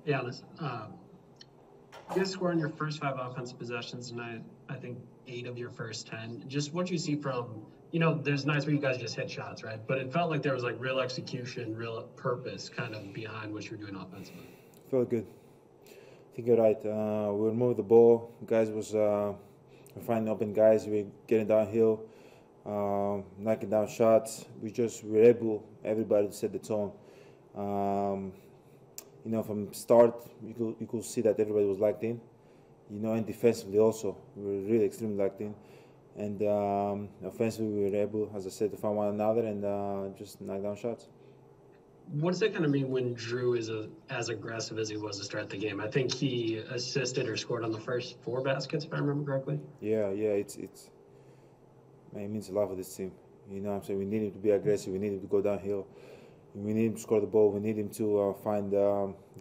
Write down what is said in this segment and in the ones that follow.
Giannis, you guys scored in your first five offensive possessions tonight. I think 8 of your first 10. Just what you see from, there's nights where you guys just hit shots, right? But it felt like there was like real execution, real purpose kind of behind what you're doing offensively. Felt good. I think you're right. We were moving the ball. Guys was finding open guys. We were getting downhill, knocking down shots. We were able, everybody, to set the tone. From start, you could see that everybody was locked in. And defensively also, we were really extremely locked in. And offensively, we were able, as I said, to find one another and just knock down shots. What does that kind of mean when Drew is as aggressive as he was to start the game? I think he assisted or scored on the first 4 baskets, if I remember correctly. Yeah, it's man, it means a lot for this team. You know what I'm saying? We need him to be aggressive. We need him to go downhill. We need him to score the ball. We need him to find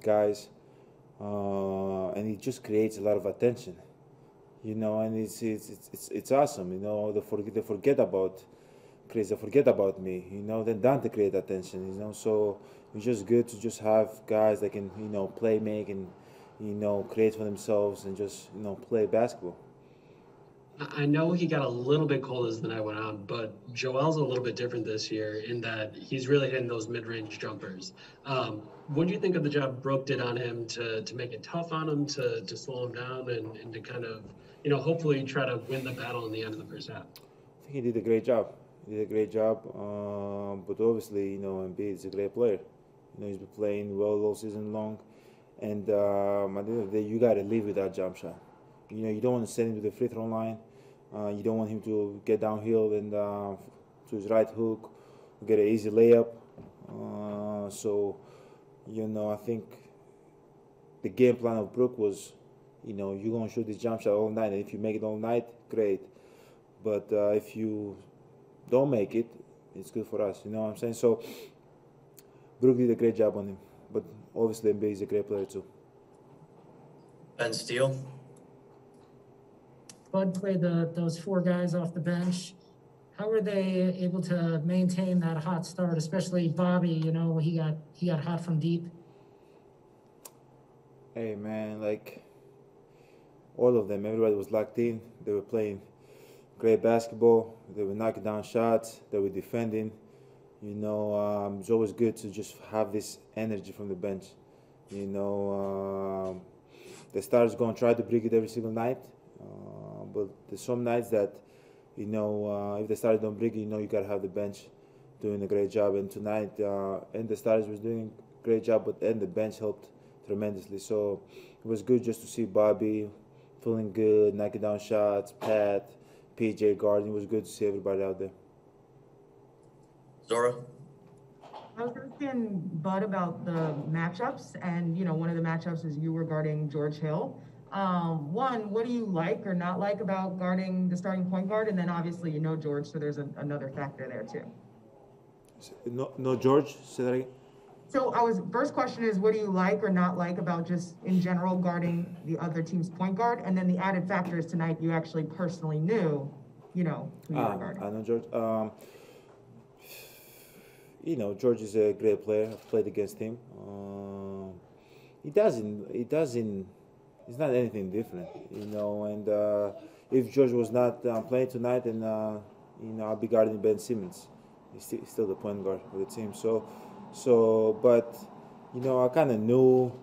guys. And he just creates a lot of attention. And it's awesome. They forget about Chris. They forget about me. Then Dante create attention. So it's just good to just have guys that can play, make, and create for themselves and just play basketball. I know he got a little bit cold as the night went on, but Joel's a little bit different this year in that he's really hitting those mid-range jumpers. What do you think of the job Brooke did on him to make it tough on him, to slow him down, and to kind of, hopefully try to win the battle in the end of the first half? I think he did a great job. But obviously, Embiid is a great player. He's been playing well all season long. And at the end of the day, you got to live with that jump shot. You don't want to send him to the free throw line. You don't want him to get downhill and to his right hook, get an easy layup. I think the game plan of Brook was, you're going to shoot this jump shot all night. And if you make it all night, great. But if you don't make it, it's good for us. You know what I'm saying? So Brook did a great job on him. But obviously, Embiid is a great player too. Ben Steele. Bud played those 4 guys off the bench. How were they able to maintain that hot start, especially Bobby? He got hot from deep. Hey man, like all of them, everybody was locked in. They were playing great basketball. They were knocking down shots. They were defending. It's always good to just have this energy from the bench. The starters going to try to bring it every single night. But there's some nights that, if the starters don't bring it, you got to have the bench doing a great job. And tonight, and the starters was doing a great job, but then the bench helped tremendously. So it was good just to see Bobby feeling good, knocking down shots, Pat, PJ guarding. It was good to see everybody out there. Zora. I was asking Bud about the matchups, and one of the matchups is you were guarding George Hill. One, what do you like or not like about guarding the starting point guard? And then obviously George, so there's another factor there too. No George, say that again. So first question is, what do you like or not like about just in general guarding the other team's point guard? And then the added factor is tonight you actually personally knew, who you were guarding. I know George. George is a great player. I've played against him. It's not anything different, and if George was not playing tonight, then, I'll be guarding Ben Simmons. He's still the point guard of the team. But I kind of knew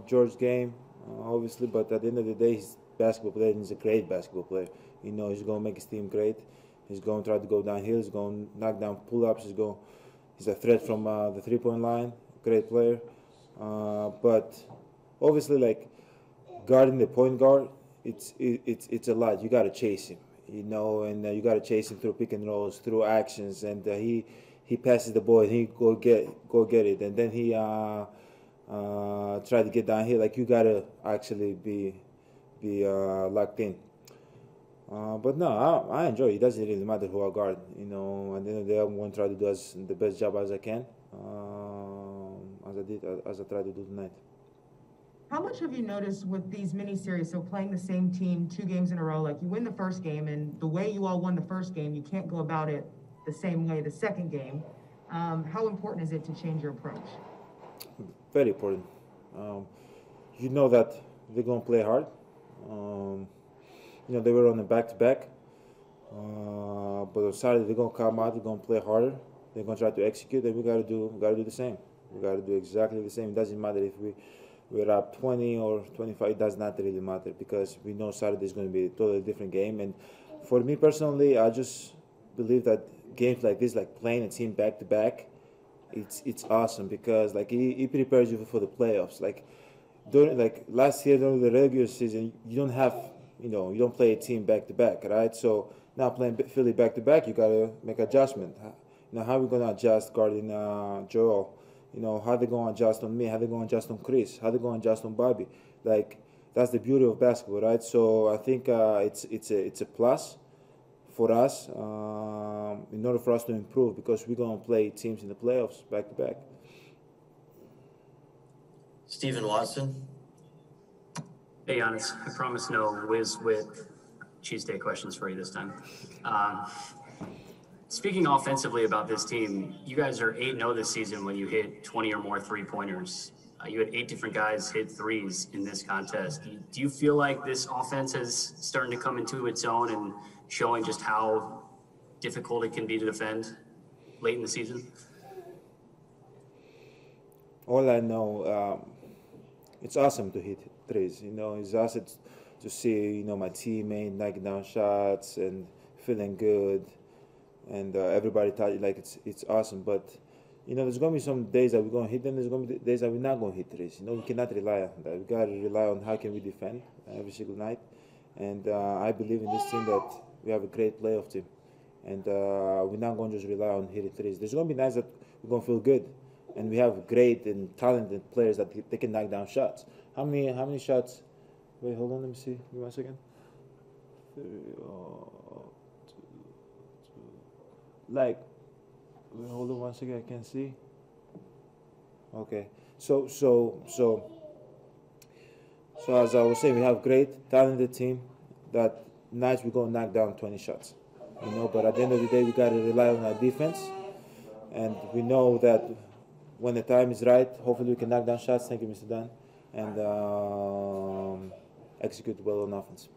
George's game, obviously, but at the end of the day, he's a basketball player, and he's a great basketball player. He's going to make his team great. He's going to try to go downhill. He's going to knock down pull-ups. He's a threat from the three-point line. Great player. But obviously, like, guarding the point guard, it's a lot. You got to chase him, and you got to chase him through pick and rolls, through actions, and he passes the ball and he go get it, and then he try to get down here. Like, you got to actually be locked in. But no, I enjoy it. It doesn't really matter who I guard. At the end of the day, I'm going to try to do the best job as I can, as I try to do tonight. How much have you noticed with these mini-series, so playing the same team 2 games in a row, like you win the first game, and the way you all won the first game, you can't go about it the same way the second game. How important is it to change your approach? Very important. You know that they're gonna play hard. They were on a back-to-back, but on Saturday they're gonna come out. They're gonna play harder. They're gonna try to execute, and we gotta do the same. We gotta do exactly the same. It doesn't matter if we're up 20 or 25. It does not really matter because we know Saturday is going to be a totally different game. And for me personally, I just believe that games like this, like playing a team back to back, it's awesome because like it prepares you for the playoffs. Like last year during the regular season, you don't play a team back to back, right? So now playing Philly back to back, you gotta make adjustment. How are we gonna adjust guarding Joel? How they gonna adjust on me? How they gonna adjust on Chris? How they gonna adjust on Bobby? Like that's the beauty of basketball, right? So I think it's a plus for us in order for us to improve because we're gonna play teams in the playoffs back to back. Stephen Watson. Hey, Giannis. I promise no whiz with cheesesteak questions for you this time. Speaking offensively about this team, you guys are 8-0 this season when you hit 20 or more three-pointers. You had 8 different guys hit threes in this contest. Do you feel like this offense is starting to come into its own and showing just how difficult it can be to defend late in the season? All I know, it's awesome to hit threes. It's awesome to see, my teammate knocking down shots and feeling good. And everybody thought it's awesome, but there's gonna be some days that we're gonna hit them. There's gonna be days that we're not gonna hit threes. We cannot rely on that. We gotta rely on how can we defend every single night. And I believe in this team that we have a great playoff team, and we're not gonna just rely on hitting threes. There's gonna be nights that we're gonna feel good, and we have great and talented players that they can knock down shots. How many shots? Wait, hold on. Let me see. Give me 1 second. Wait, hold on 1 second. I can't see. Okay. So as I was saying, we have great, talented team that nights we're gonna knock down 20 shots. But at the end of the day, we gotta rely on our defense, and we know that when the time is right, hopefully we can knock down shots. Thank you, Mr. Dan, and execute well on offense.